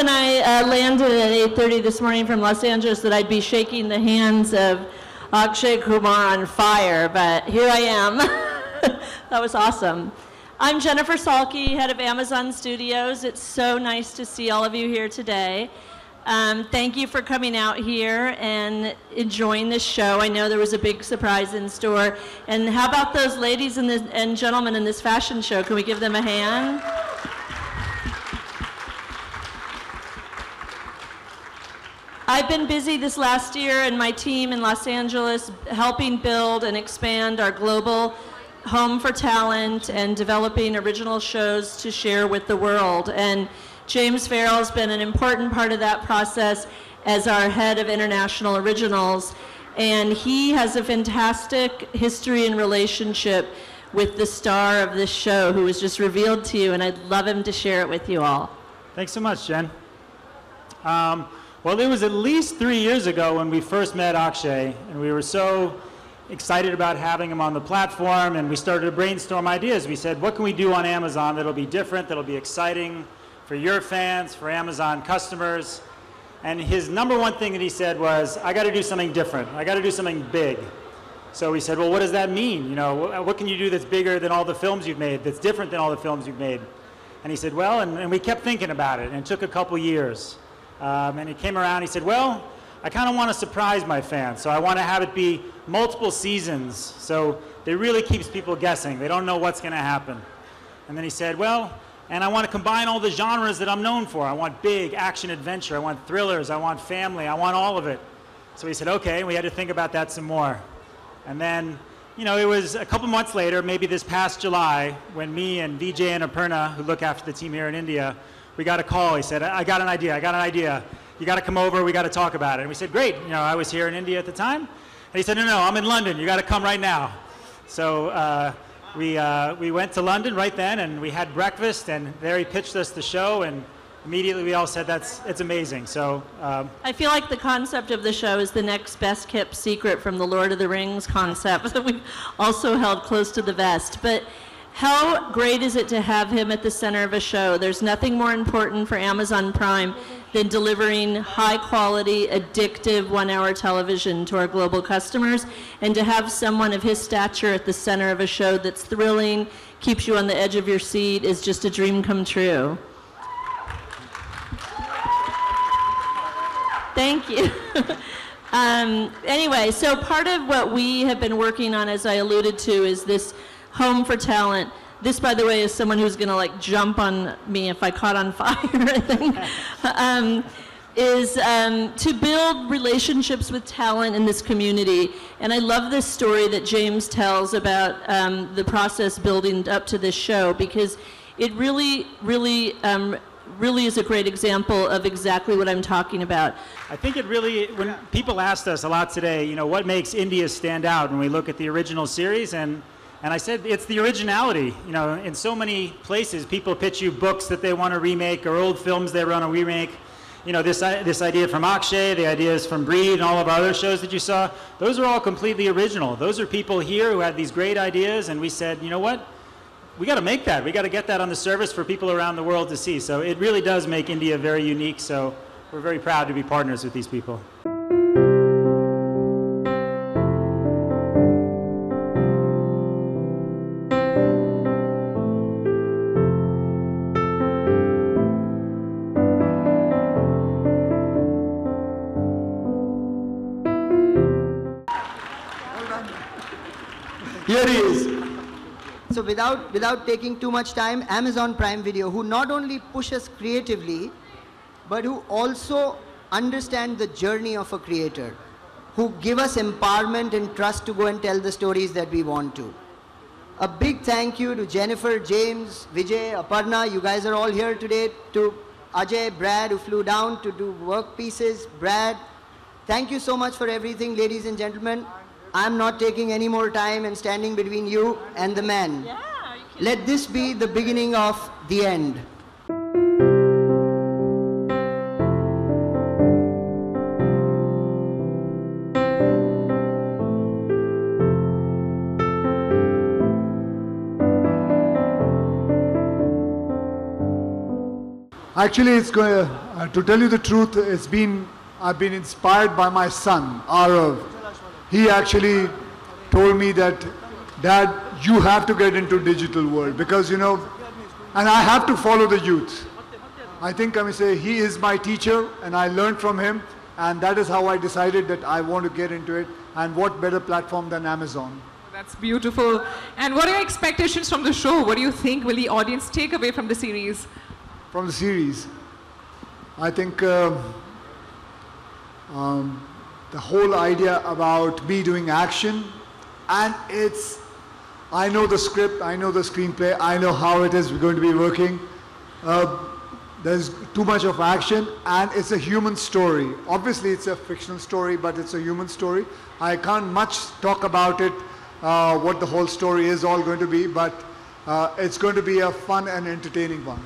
when I landed at 8:30 this morning from Los Angeles that I'd be shaking the hands of Akshay Kumar on fire, but here I am. That was awesome. I'm Jennifer Salke, head of Amazon Studios. It's so nice to see all of you here today. Thank you for coming out here and enjoying this show. I know there was a big surprise in store. And how about those ladies and gentlemen in this fashion show? Can we give them a hand? I've been busy this last year and my team in Los Angeles helping build and expand our global home for talent and developing original shows to share with the world. And James Farrell's been an important part of that process as our head of international originals. And he has a fantastic history and relationship with the star of this show who was just revealed to you, and I'd love him to share it with you all. Thanks so much, Jen. Well, it was at least 3 years ago when we first met Akshay, and we were so excited about having him on the platform, and we started to brainstorm ideas. We said, what can we do on Amazon that'll be different, that'll be exciting for your fans, for Amazon customers? And his number one thing that he said was, I got to do something different. I got to do something big. So we said, well, what does that mean? You know, what can you do that's bigger than all the films you've made, that's different than all the films you've made? And he said, well, and we kept thinking about it, and it took a couple years. And he came around, he said, well, I kind of want to surprise my fans, so I want to have it be multiple seasons, so it really keeps people guessing. They don't know what's going to happen. And then he said, well, and I want to combine all the genres that I'm known for. I want big action adventure, I want thrillers, I want family, I want all of it. So he said, okay, we had to think about that some more. And then, you know, it was a couple months later, maybe this past July, when me and Vijay and Aparna, who look after the team here in India, we got a call. He said, I got an idea. You got to come over, we got to talk about it. And we said, great. You know, I was here in India at the time. And he said, no, I'm in London. You got to come right now. So we went to London right then, and we had breakfast, and there he pitched us the show, and immediately we all said, it's amazing. So I feel like the concept of the show is the next best kept secret from the Lord of the Rings concept that we've also held close to the vest. But how great is it to have him at the center of a show? There's nothing more important for Amazon Prime than delivering high-quality, addictive one-hour television to our global customers, and to have someone of his stature at the center of a show that's thrilling, keeps you on the edge of your seat, is just a dream come true. Thank you. Anyway, so part of what we have been working on, as I alluded to, is this Home for Talent. This, by the way, is someone who's going to like jump on me if I caught on fire, I think, is to build relationships with talent in this community. And I love this story that James tells about the process building up to this show, because it really is a great example of exactly what I'm talking about. I think it really, when people asked us a lot today, you know, what makes India stand out when we look at the original series, and I said it's the originality. You know, in so many places, people pitch you books that they want to remake or old films they want to remake. You know, this idea from Akshay, the ideas from Breed, and all of our other shows that you saw, those are all completely original. Those are people here who had these great ideas, and we said, you know what? We got to make that. We got to get that on the service for people around the world to see. So it really does make India very unique. So we're very proud to be partners with these people. Here he is. So without taking too much time, Amazon Prime Video, who not only push us creatively, but who also understand the journey of a creator, who give us empowerment and trust to go and tell the stories that we want to. A big thank you to Jennifer, James, Vijay, Aparna. You guys are all here today. To Ajay, Brad, who flew down to do work pieces. Brad, thank you so much for everything, ladies and gentlemen. I'm not taking any more time and standing between you and the man. Yeah, let this be the beginning of the end. Actually, it's going. To tell you the truth, I've been inspired by my son, Arav. He actually told me that, Dad, you have to get into digital world because, and I have to follow the youth. I think he is my teacher and I learned from him, and that is how I decided that I want to get into it, and what better platform than Amazon. That's beautiful. And what are your expectations from the show? What do you think will the audience take away from the series? From the series, I think the whole idea about me doing action, and I know the script, I know the screenplay, I know how it is going to be working. There's too much of action, and it's a human story. Obviously it's a fictional story, but it's a human story. I can't much talk about it, what the whole story is all going to be, but it's going to be a fun and entertaining one.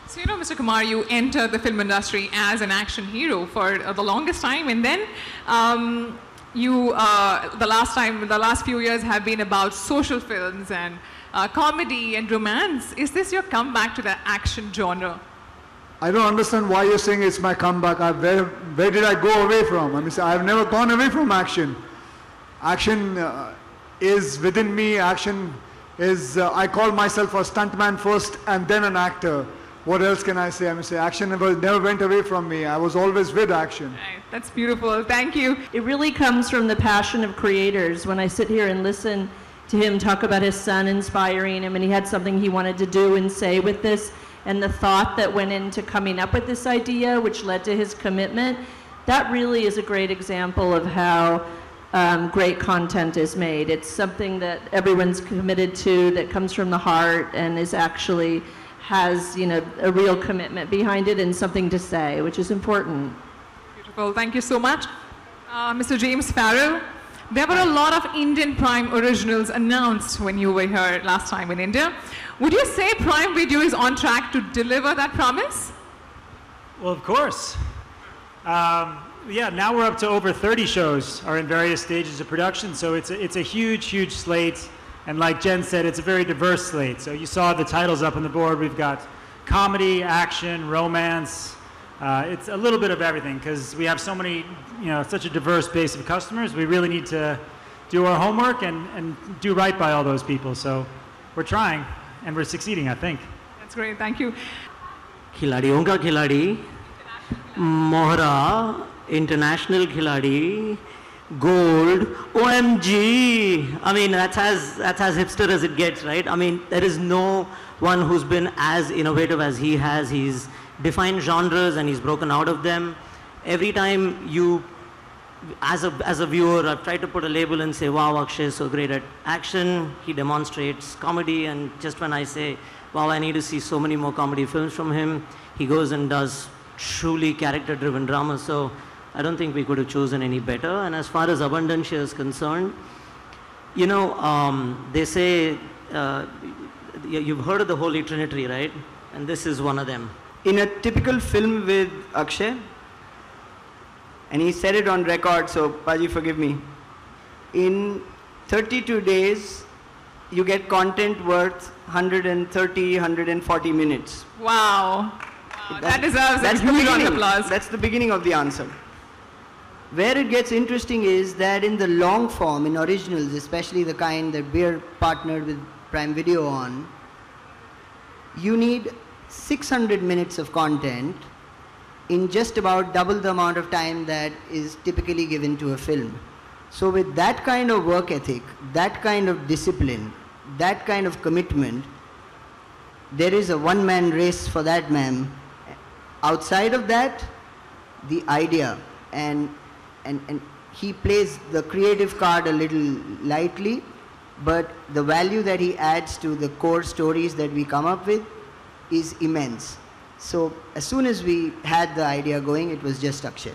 So, Mr. Kumar, you entered the film industry as an action hero for the longest time, and then the last few years have been about social films and comedy and romance. Is this your comeback to the action genre? I don't understand why you're saying it's my comeback. Where did I go away from? I've never gone away from action. Action is within me. Action is, I call myself a stuntman first and then an actor. What else can I say? Action never went away from me. I was always with action. Right. That's beautiful. Thank you. It really comes from the passion of creators. When I sit here and listen to him talk about his son inspiring him, and he had something he wanted to do and say with this, and the thought that went into coming up with this idea, which led to his commitment, that really is a great example of how great content is made. It's something that everyone's committed to, that comes from the heart, and is actually has a real commitment behind it and something to say, which is important. Beautiful. Thank you so much. Mr. James Farrell, there were a lot of Indian Prime originals announced when you were here last time in India. Would you say Prime Video is on track to deliver that promise? Well, of course. Yeah, now we're up to over 30 shows are in various stages of production, so it's a huge, huge slate. And like Jen said, it's a very diverse slate. So you saw the titles up on the board. We've got comedy, action, romance. It's a little bit of everything because we have so many, such a diverse base of customers. We really need to do our homework and do right by all those people. So we're trying and we're succeeding, I think. That's great. Thank you. खिलाड़ियों का खिलाड़ी, मोहरा, international खिलाड़ी, gold, OMG. That's as hipster as it gets, right? There is no one who's been as innovative as he has. He's defined genres and he's broken out of them. Every time you, as a viewer, I've tried to put a label and say, wow, Akshay is so great at action. He demonstrates comedy, and just when I say, wow, I need to see so many more comedy films from him, he goes and does truly character-driven drama. So I don't think we could have chosen any better. And as far as Abundancia is concerned, they say, you've heard of the Holy Trinity, right? And this is one of them. In a typical film with Akshay, and he said it on record, so Paji, forgive me. In 32 days, you get content worth 130, 140 minutes. Wow. That deserves a huge round of applause. That's the beginning of the answer. Where it gets interesting is that in the long form, in originals, especially the kind that we're partnered with Prime Video on, you need 600 minutes of content in just about double the amount of time that is typically given to a film. So with that kind of work ethic, that kind of discipline, that kind of commitment, there is a one-man race for that, ma'am. Outside of that, the idea, and he plays the creative card a little lightly, but the value that he adds to the core stories that we come up with is immense. So as soon as we had the idea going, it was just Akshay.